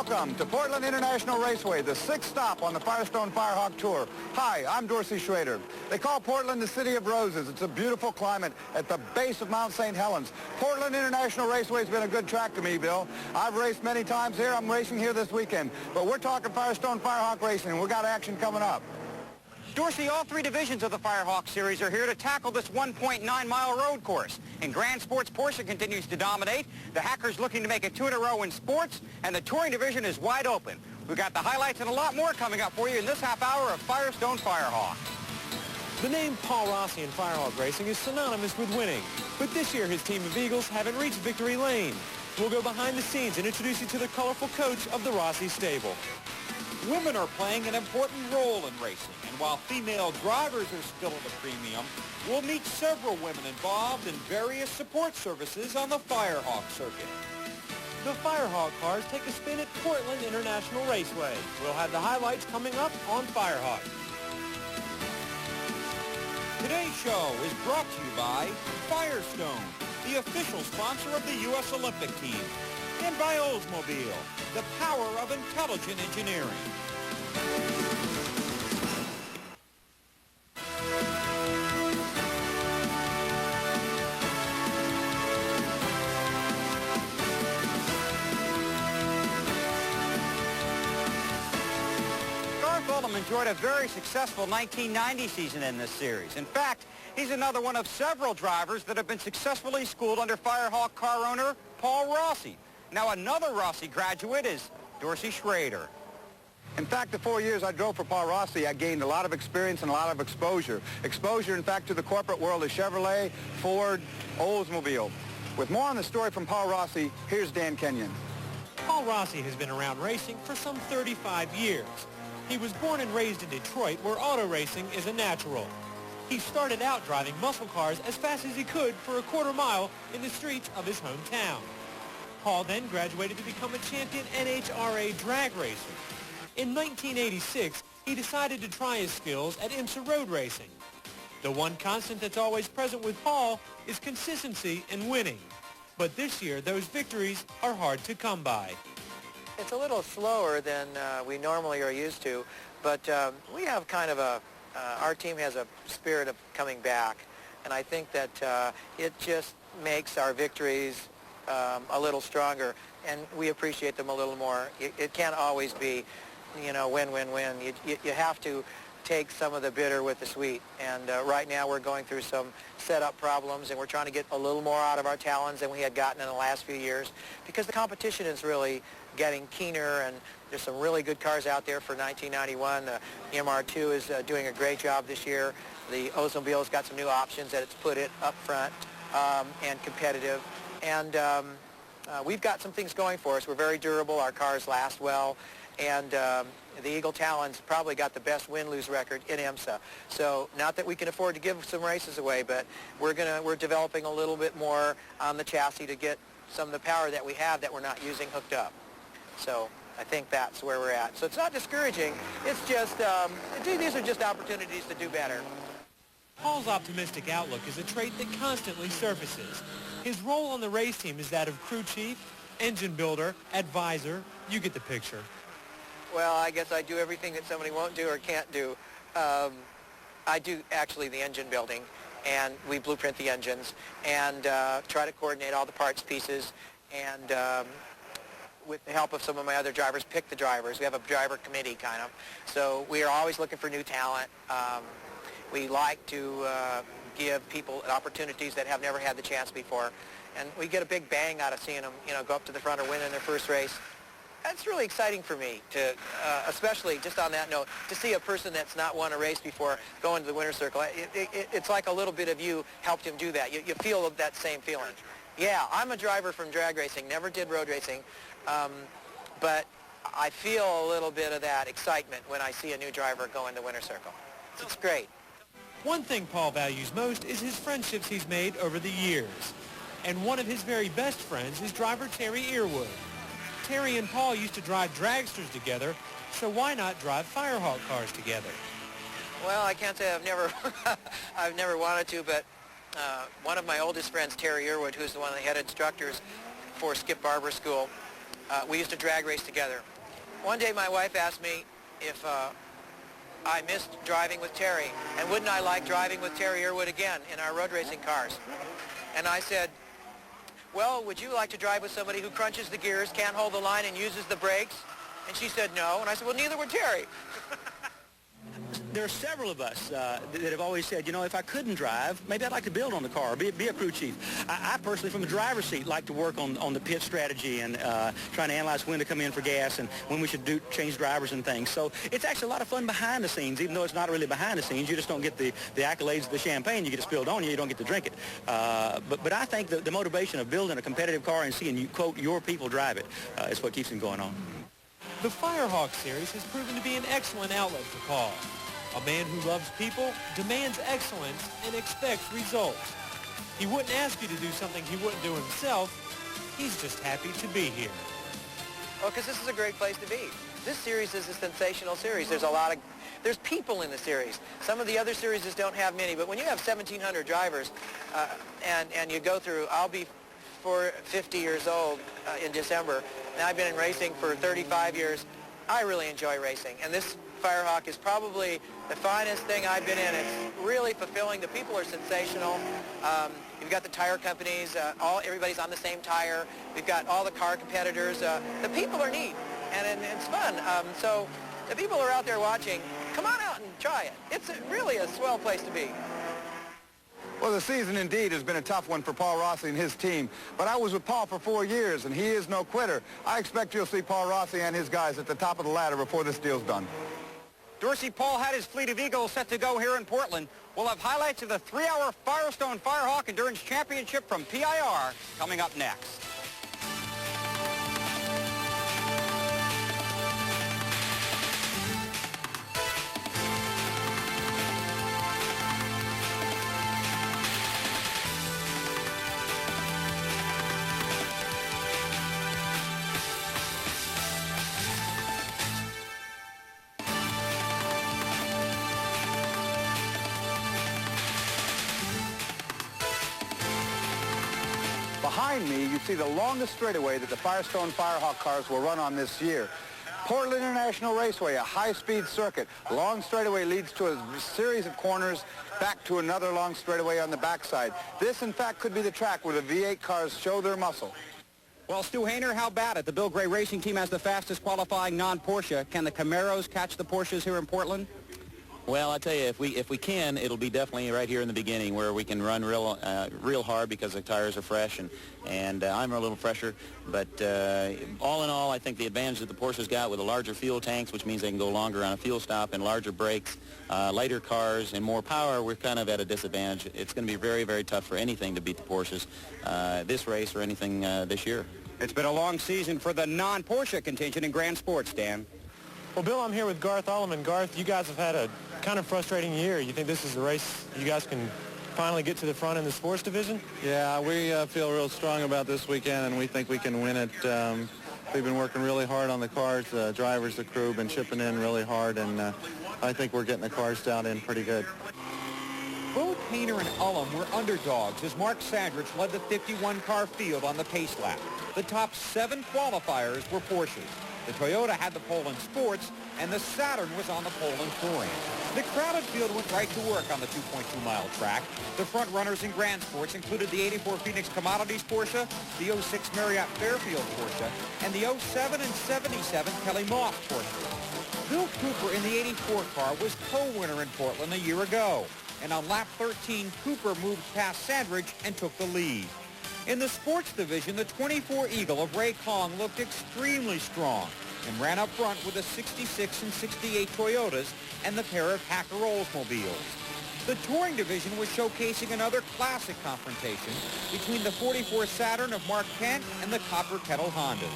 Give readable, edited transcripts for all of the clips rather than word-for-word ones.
Welcome to Portland International Raceway, the sixth stop on the Firestone Firehawk Tour. Hi, I'm Rossy Schrader. They call Portland the City of Roses. It's a beautiful climate at the base of Mount St. Helens. Portland International Raceway has been a good track to me, Bill. I've raced many times here. I'm racing here this weekend. But we're talking Firestone Firehawk racing, and we got action coming up. Dorsey, all three divisions of the Firehawk Series are here to tackle this 1.9-mile road course. In Grand Sports, Porsche continues to dominate. The Hackers looking to make it two in a row in sports, and the touring division is wide open. We've got the highlights and a lot more coming up for you in this half hour of Firestone Firehawk. The name Paul Rossy in Firehawk racing is synonymous with winning, but this year his team of Eagles haven't reached victory lane. We'll go behind the scenes and introduce you to the colorful coach of the Rossy stable. Women are playing an important role in racing, and while female drivers are still at a premium, we'll meet several women involved in various support services on the Firehawk circuit. The Firehawk cars take a spin at Portland International Raceway. We'll have the highlights coming up on Firehawk. Today's show is brought to you by Firestone, the official sponsor of the U.S. Olympic team, and by Oldsmobile, the power of intelligent engineering. Enjoyed a very successful 1990 season in this series. In fact, he's another one of several drivers that have been successfully schooled under Firehawk car owner Paul Rossy. Now another Rossy graduate is Dorsey Schrader. In fact, the 4 years I drove for Paul Rossy, I gained a lot of experience and a lot of exposure. Exposure, in fact, to the corporate world of Chevrolet, Ford, Oldsmobile. With more on the story from Paul Rossy, here's Dan Kenyon. Paul Rossy has been around racing for some 35 years. He was born and raised in Detroit, where auto racing is a natural. He started out driving muscle cars as fast as he could for a quarter mile in the streets of his hometown. Paul then graduated to become a champion NHRA drag racer. In 1986, he decided to try his skills at IMSA road racing. The one constant that's always present with Paul is consistency and winning. But this year, those victories are hard to come by. It's a little slower than we normally are used to, but we have kind of our team has a spirit of coming back, and I think that it just makes our victories a little stronger, and we appreciate them a little more. It can't always be, you know, win, win, win. You have to take some of the bitter with the sweet, and right now we're going through some setup problems, and we're trying to get a little more out of our talons than we had gotten in the last few years, because the competition is really getting keener, and there's some really good cars out there for 1991. The MR2 is doing a great job this year. The Oldsmobile's got some new options that it's put it up front and competitive, and we've got some things going for us. We're very durable. Our cars last well, and the Eagle Talon's probably got the best win-lose record in IMSA. So not that we can afford to give some races away, but we're developing a little bit more on the chassis to get some of the power that we have that we're not using hooked up. So I think that's where we're at. So it's not discouraging. It's just, these are just opportunities to do better. Paul's optimistic outlook is a trait that constantly surfaces. His role on the race team is that of crew chief, engine builder, advisor. You get the picture. Well, I guess I do everything that somebody won't do or can't do. I do actually the engine building, and we blueprint the engines and try to coordinate all the parts pieces, and with the help of some of my other drivers, pick the drivers. We have a driver committee, kind of. So we are always looking for new talent. We like to give people opportunities that have never had the chance before. And we get a big bang out of seeing them, you know, go up to the front or win in their first race. That's really exciting for me, to, especially just on that note, to see a person that's not won a race before go into the winner's circle. It's like a little bit of you helped him do that. You feel that same feeling. Yeah, I'm a driver from drag racing, never did road racing, but I feel a little bit of that excitement when I see a new driver go in the winner's circle. It's great. One thing Paul values most is his friendships he's made over the years. And one of his very best friends is driver Terry Earwood. Terry and Paul used to drive dragsters together, so why not drive Firehawk cars together? Well, I can't say I've never, I've never wanted to, but one of my oldest friends, Terry Earwood, who's one of the head instructors for Skip Barber School, we used to drag race together. one day my wife asked me if I missed driving with Terry, and wouldn't I like driving with Terry Irwood again in our road racing cars? And I said, well, would you like to drive with somebody who crunches the gears, can't hold the line, and uses the brakes? And she said no, and I said, well, neither would Terry. There are several of us that have always said, you know, if I couldn't drive, maybe I'd like to build on the car, be a crew chief. I personally, from the driver's seat, like to work on the pit strategy and trying to analyze when to come in for gas and when we should change drivers and things. So it's actually a lot of fun behind the scenes, even though it's not really behind the scenes. You just don't get the accolades of the champagne. You get it spilled on you. You don't get to drink it. But I think the motivation of building a competitive car and seeing, you quote, your people drive it is what keeps them going on. The Firehawk series has proven to be an excellent outlet for Paul. A man who loves people, demands excellence, and expects results. He wouldn't ask you to do something he wouldn't do himself. He's just happy to be here. Well, because this is a great place to be. This series is a sensational series. There's people in the series. Some of the other series don't have many, but when you have 1,700 drivers and you go through, I'll be 50 years old in December, and I've been in racing for 35 years. I really enjoy racing, and this Firehawk is probably the finest thing I've been in. It's really fulfilling. The people are sensational. You've got the tire companies. Everybody's on the same tire. We've got all the car competitors. The people are neat, and it's fun. So the people who are out there watching, come on out and try it. It's really a swell place to be. Well, the season indeed has been a tough one for Paul Rossy and his team, but I was with Paul for 4 years, and he is no quitter. I expect you'll see Paul Rossy and his guys at the top of the ladder before this deal's done. Dorsey, Paul had his fleet of Eagles set to go here in Portland. We'll have highlights of the 3-hour Firestone Firehawk Endurance Championship from PIR coming up next. Behind me, you see the longest straightaway that the Firestone Firehawk cars will run on this year. Portland International Raceway, a high-speed circuit. Long straightaway leads to a series of corners back to another long straightaway on the backside. This, in fact, could be the track where the V8 cars show their muscle. Well, Stu Hayner, how about it? The Bill Gray Racing Team has the fastest qualifying non-Porsche. Can the Camaros catch the Porsches here in Portland? Well, I tell you, if we can, it'll be definitely right here in the beginning where we can run real hard because the tires are fresh and I'm a little fresher. But all in all, I think the advantage that the Porsche's got with the larger fuel tanks, which means they can go longer on a fuel stop, and larger brakes, lighter cars, and more power, we're kind of at a disadvantage. It's going to be very, very tough for anything to beat the Porsches this race or anything this year. It's been a long season for the non-Porsche contingent in Grand Sports, Dan. Well, Bill, I'm here with Garth Alleman. Garth, you guys have had a kind of frustrating year. You think this is the race you guys can finally get to the front in the sports division? Yeah, we feel real strong about this weekend, and we think we can win it. We've been working really hard on the cars. The drivers, the crew, been chipping in really hard, and I think we're getting the cars down in pretty good. Both Hayner and Ullum were underdogs as Mark Sandrich led the 51-car field on the pace lap. The top 7 qualifiers were Porsches. The Toyota had the pole in sports, and the Saturn was on the pole in touring. The crowded field went right to work on the 2.2-mile track. The front runners in Grand Sports included the 84 Phoenix Commodities Porsche, the 06 Marriott Fairfield Porsche, and the 07 and 77 Kelly Moss Porsche. Bill Cooper in the 84 car was co-winner in Portland a year ago, and on lap 13, Cooper moved past Sandrich and took the lead. In the sports division, the 24 Eagle of Ray Kong looked extremely strong and ran up front with the 66 and 68 Toyotas and the pair of Hacker Oldsmobiles. The touring division was showcasing another classic confrontation between the 44 Saturn of Mark Kent and the Copper Kettle Hondas.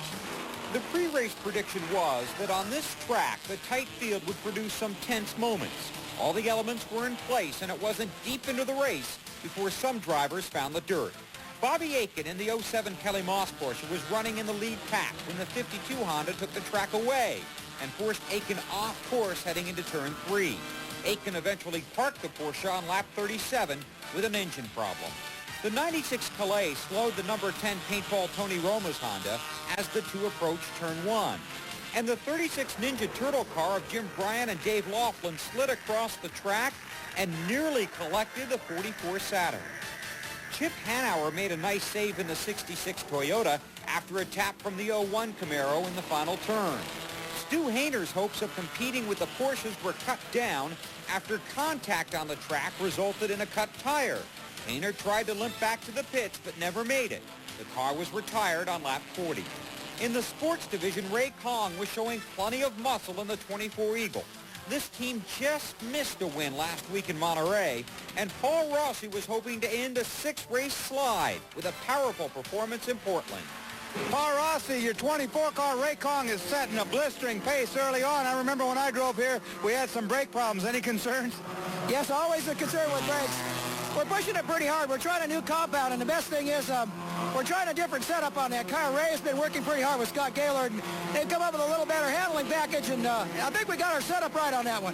The pre-race prediction was that on this track, the tight field would produce some tense moments. All the elements were in place, and it wasn't deep into the race before some drivers found the dirt. Bobby Aiken in the 07 Kelly Moss Porsche was running in the lead pack when the 52 Honda took the track away and forced Aiken off course heading into turn 3. Aiken eventually parked the Porsche on lap 37 with an engine problem. The 96 Calais slowed the number 10 paintball Tony Roma's Honda as the two approached turn 1. and the 36 Ninja Turtle car of Jim Bryan and Dave Laughlin slid across the track and nearly collected the 44 Saturn. Chip Hanauer made a nice save in the 66 Toyota after a tap from the 01 Camaro in the final turn. Stu Hayner's hopes of competing with the Porsches were cut down after contact on the track resulted in a cut tire. Hayner tried to limp back to the pits but never made it. The car was retired on lap 40. In the sports division, Ray Kong was showing plenty of muscle in the 24 Eagle. This team just missed a win last week in Monterey, and Paul Rossy was hoping to end a 6-race slide with a powerful performance in Portland. Paul Rossy, your 24 car Ray Kong is setting a blistering pace early on. I remember when I drove here, we had some brake problems. Any concerns? Yes, always a concern with brakes. We're pushing it pretty hard. We're trying a new compound, and the best thing is we're trying a different setup on that car. Ray has been working pretty hard with Scott Gaylord, and they've come up with a little better handling package, and I think we got our setup right on that one.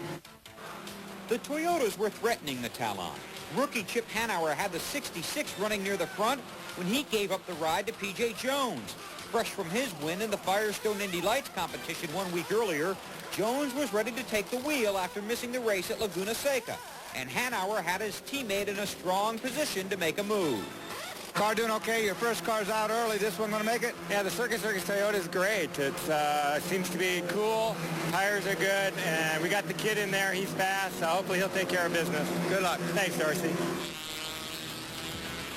The Toyotas were threatening the Talon. Rookie Chip Hanauer had the 66 running near the front when he gave up the ride to P.J. Jones. Fresh from his win in the Firestone Indy Lights competition 1 week earlier, Jones was ready to take the wheel after missing the race at Laguna Seca, and Hanauer had his teammate in a strong position to make a move. Car doing okay? Your first car's out early. This one going to make it? Yeah, the Circus Toyota is great. It seems to be cool. Tires are good, and we got the kid in there. He's fast, so hopefully he'll take care of business. Good luck. Thanks, Dorsey.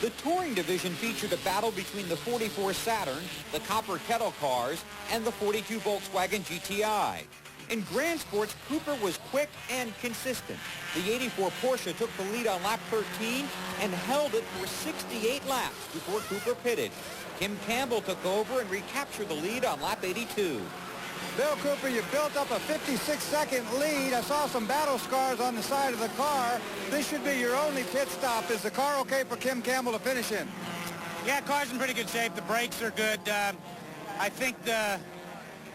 The touring division featured a battle between the 44 Saturn, the Copper Kettle cars, and the 42 Volkswagen GTI. In Grand Sports, Cooper was quick and consistent. The 84 Porsche took the lead on lap 13 and held it for 68 laps before Cooper pitted. Kim Campbell took over and recaptured the lead on lap 82. Bill Cooper, you built up a 56-second lead. I saw some battle scars on the side of the car. This should be your only pit stop. Is the car okay for Kim Campbell to finish in? Yeah, car's in pretty good shape. The brakes are good. I think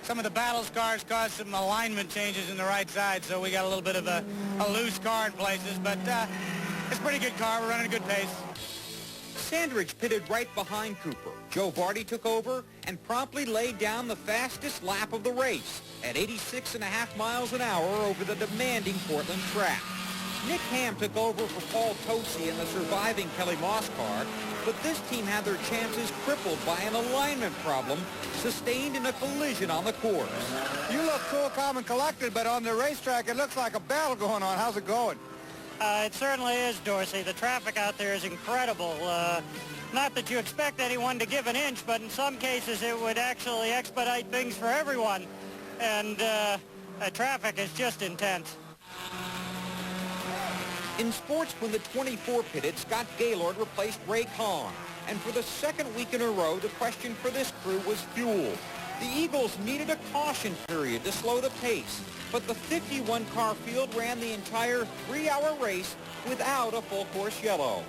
some of the battle scars caused some alignment changes in the right side, so we got a little bit of a loose car in places, but it's a pretty good car. We're running a good pace. Sandridge pitted right behind Cooper. Joe Vardy took over and promptly laid down the fastest lap of the race at 86.5 miles an hour over the demanding Portland track. Nick Ham took over for Paul Tosi in the surviving Kelly Moss car, but this team had their chances crippled by an alignment problem sustained in a collision on the course. You look cool, calm, and collected, but on the racetrack, it looks like a battle going on. How's it going? It certainly is, Dorsey. The traffic out there is incredible. Not that you expect anyone to give an inch, but in some cases it would actually expedite things for everyone. And the traffic is just intense. In sports, when the 24 pitted, Scott Gaylord replaced Ray Kong. And for the second week in a row, the question for this crew was fuel. The Eagles needed a caution period to slow the pace, but the 51-car field ran the entire 3-hour race without a full-course yellow.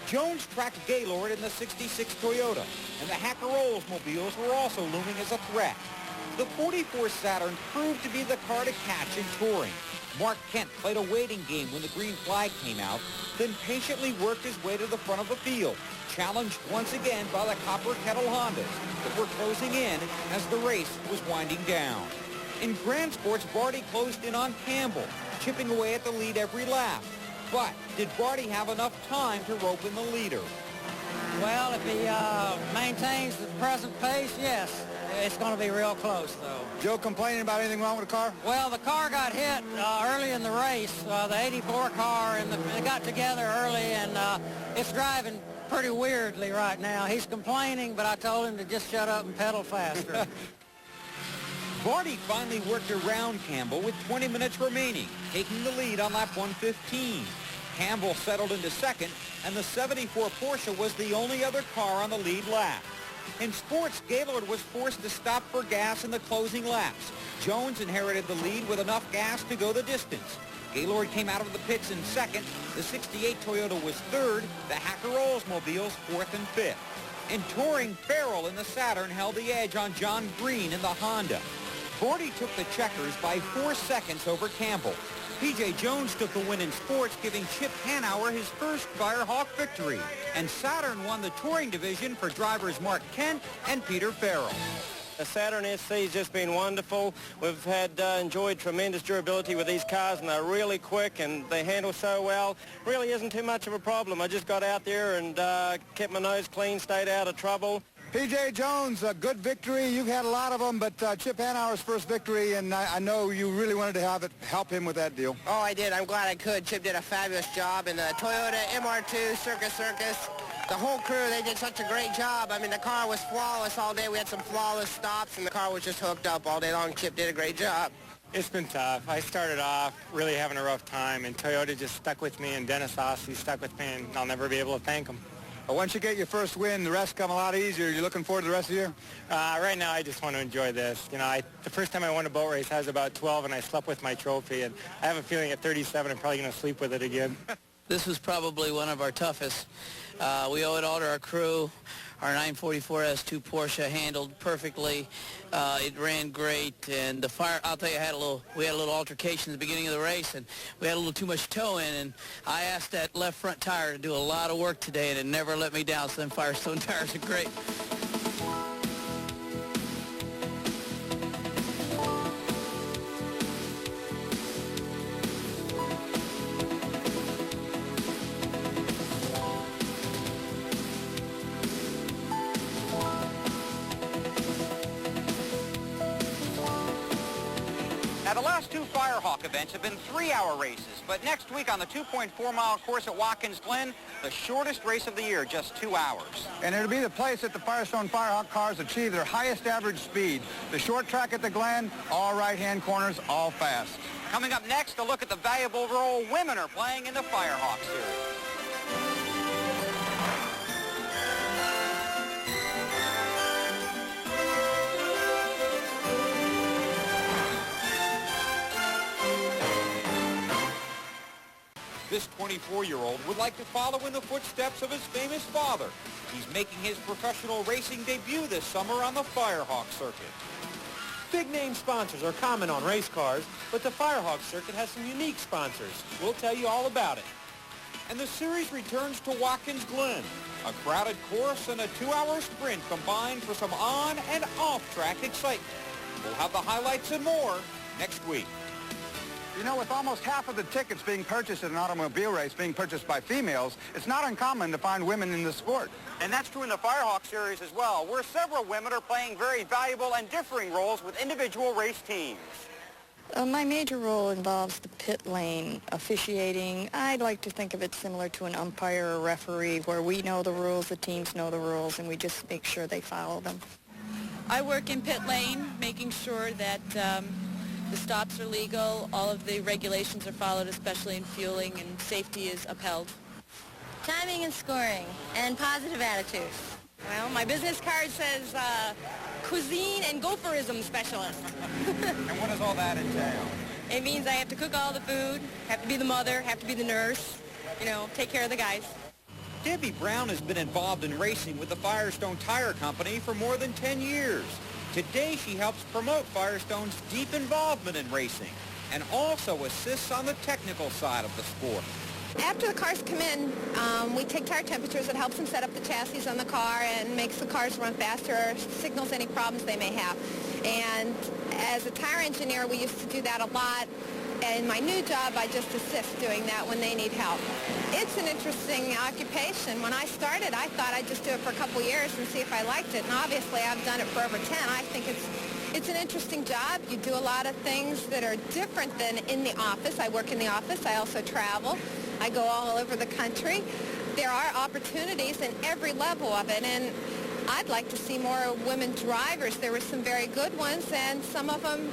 Jones tracked Gaylord in the 66 Toyota, and the Hacker Oldsmobiles were also looming as a threat. The 44 Saturn proved to be the car to catch in touring. Mark Kent played a waiting game when the green flag came out, then patiently worked his way to the front of the field, challenged once again by the Copper Kettle Hondas that were closing in as the race was winding down. In Grand Sports, Vardy closed in on Campbell, chipping away at the lead every lap. But did Vardy have enough time to rope in the leader? Well, if he maintains the present pace, yes. It's going to be real close, though. Joe complaining about anything wrong with the car? Well, the car got hit early in the race, the 84 car, and they got together early, and it's driving pretty weirdly right now. He's complaining, but I told him to just shut up and pedal faster. Vardy finally worked around Campbell with 20 minutes remaining, taking the lead on lap 115. Campbell settled into second, and the 74 Porsche was the only other car on the lead lap. In sports, Gaylord was forced to stop for gas in the closing laps. Jones inherited the lead with enough gas to go the distance. Gaylord came out of the pits in second. The 68 Toyota was third. The Hacker Oldsmobiles fourth and fifth. In touring, Farrell in the Saturn held the edge on John Green in the Honda. Vardy took the checkers by 4 seconds over Campbell. P.J. Jones took the win in sports, giving Chip Hanauer his first Firehawk victory. And Saturn won the touring division for drivers Mark Kent and Peter Farrell. The Saturn SC has just been wonderful. We've had enjoyed tremendous durability with these cars, and they're really quick and they handle so well. Really isn't too much of a problem. I just got out there and kept my nose clean, stayed out of trouble. P.J. Jones, a good victory. You've had a lot of them, but Chip Hanauer's first victory, and I know you really wanted to help him with that deal. Oh, I did. I'm glad I could. Chip did a fabulous job, and the Toyota MR2 Circus, the whole crew, they did such a great job. I mean, the car was flawless all day. We had some flawless stops, and the car was just hooked up all day long. Chip did a great job. It's been tough. I started off really having a rough time, and Toyota just stuck with me, and Dennis Rossy stuck with me, and I'll never be able to thank them. But once you get your first win, the rest come a lot easier. You're looking forward to the rest of the year? Right now, I just want to enjoy this. You know, the first time I won a boat race, I was about 12, and I slept with my trophy, and I have a feeling at 37, I'm probably going to sleep with it again. This was probably one of our toughest. We owe it all to our crew. Our 944 S2 Porsche handled perfectly. It ran great, and the fire, I'll tell you, we had a little altercation at the beginning of the race, and we had a little too much toe in, and I asked that left front tire to do a lot of work today, and it never let me down, so them Firestone tires are great. Now, the last two Firehawk events have been 3-hour races, but next week on the 2.4-mile course at Watkins Glen, the shortest race of the year, just 2 hours. And it'll be the place that the Firestone Firehawk cars achieve their highest average speed. The short track at the Glen, all right-hand corners, all fast. Coming up next, a look at the valuable role women are playing in the Firehawk series. This 24-year-old would like to follow in the footsteps of his famous father. He's making his professional racing debut this summer on the Firehawk circuit. Big-name sponsors are common on race cars, but the Firehawk circuit has some unique sponsors. We'll tell you all about it. And the series returns to Watkins Glen, a crowded course and a 2-hour sprint combined for some on- and off-track excitement. We'll have the highlights and more next week. You know, with almost half of the tickets being purchased in an automobile race being purchased by females, it's not uncommon to find women in the sport. And that's true in the Firehawk series as well, where several women are playing very valuable and differing roles with individual race teams. My major role involves the pit lane officiating. I'd like to think of it similar to an umpire or referee, where we know the rules, the teams know the rules, and we just make sure they follow them. I work in pit lane, making sure that the stops are legal, all of the regulations are followed, especially in fueling, and safety is upheld. Timing and scoring, and positive attitude. Well, my business card says cuisine and gopherism specialist. And what does all that entail? It means I have to cook all the food, have to be the mother, have to be the nurse, you know, take care of the guys. Debbie Brown has been involved in racing with the Firestone Tire Company for more than 10 years. Today, she helps promote Firestone's deep involvement in racing and also assists on the technical side of the sport. After the cars come in, we take tire temperatures. It helps them set up the chassis on the car and makes the cars run faster or signals any problems they may have. And as a tire engineer, we used to do that a lot. And in my new job, I just assist doing that when they need help. It's an interesting occupation. When I started, I thought I'd just do it for a couple years and see if I liked it. And obviously, I've done it for over 10. I think it's an interesting job. You do a lot of things that are different than in the office. I work in the office. I also travel. I go all over the country. There are opportunities in every level of it. And I'd like to see more women drivers. There were some very good ones, and some of them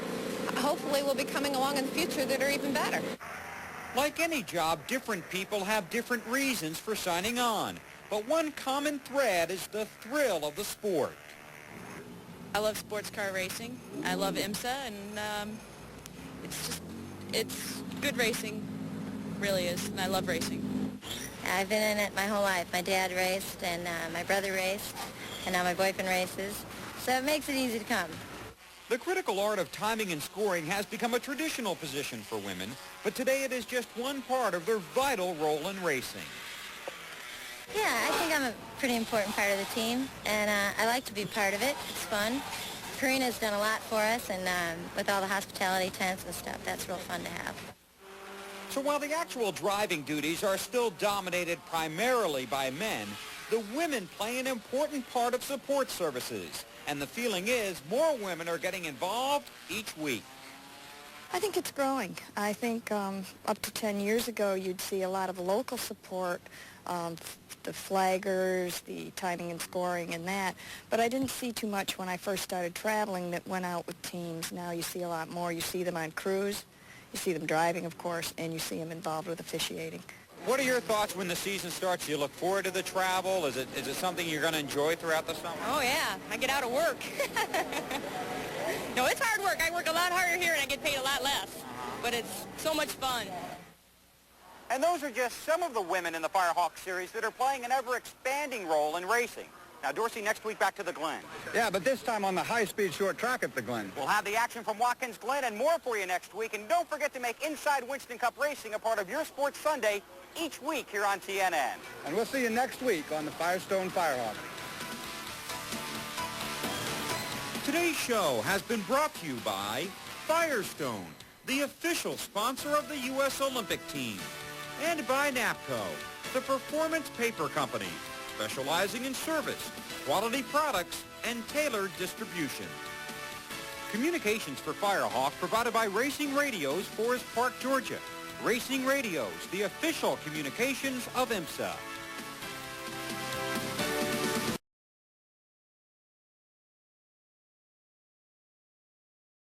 hopefully will be coming along in the future that are even better. Like any job, different people have different reasons for signing on. But one common thread is the thrill of the sport. I love sports car racing. I love IMSA, and it's good racing, really is, and I love racing. I've been in it my whole life. My dad raced, and my brother raced, and now my boyfriend races, so it makes it easy to come. The critical art of timing and scoring has become a traditional position for women, but today it is just one part of their vital role in racing. Yeah, I think I'm a pretty important part of the team, and I like to be part of it. It's fun. Karina's done a lot for us, and with all the hospitality tents and stuff, that's real fun to have. So while the actual driving duties are still dominated primarily by men, the women play an important part of support services. And the feeling is more women are getting involved each week. I think it's growing. I think up to 10 years ago, you'd see a lot of local support, the flaggers, the timing and scoring and that. But I didn't see too much when I first started traveling that went out with teams. Now you see a lot more. You see them on crews. You see them driving, of course, and you see them involved with officiating. What are your thoughts when the season starts? Do you look forward to the travel? Is it something you're going to enjoy throughout the summer? Oh, yeah. I get out of work. No, it's hard work. I work a lot harder here, and I get paid a lot less. But it's so much fun. And those are just some of the women in the Firehawk series that are playing an ever-expanding role in racing. Now, Dorsey, next week back to the Glen. Yeah, but this time on the high-speed short track at the Glen. We'll have the action from Watkins Glen and more for you next week. And don't forget to make Inside Winston Cup Racing a part of your Sports Sunday each week here on TNN. And we'll see you next week on the Firestone Firehawk. Today's show has been brought to you by Firestone, the official sponsor of the U.S. Olympic team, and by NAPCO, the performance paper company, specializing in service, quality products, and tailored distribution. Communications for Firehawk provided by Racing Radios, Forest Park, Georgia. Racing Radios, the official communications of IMSA.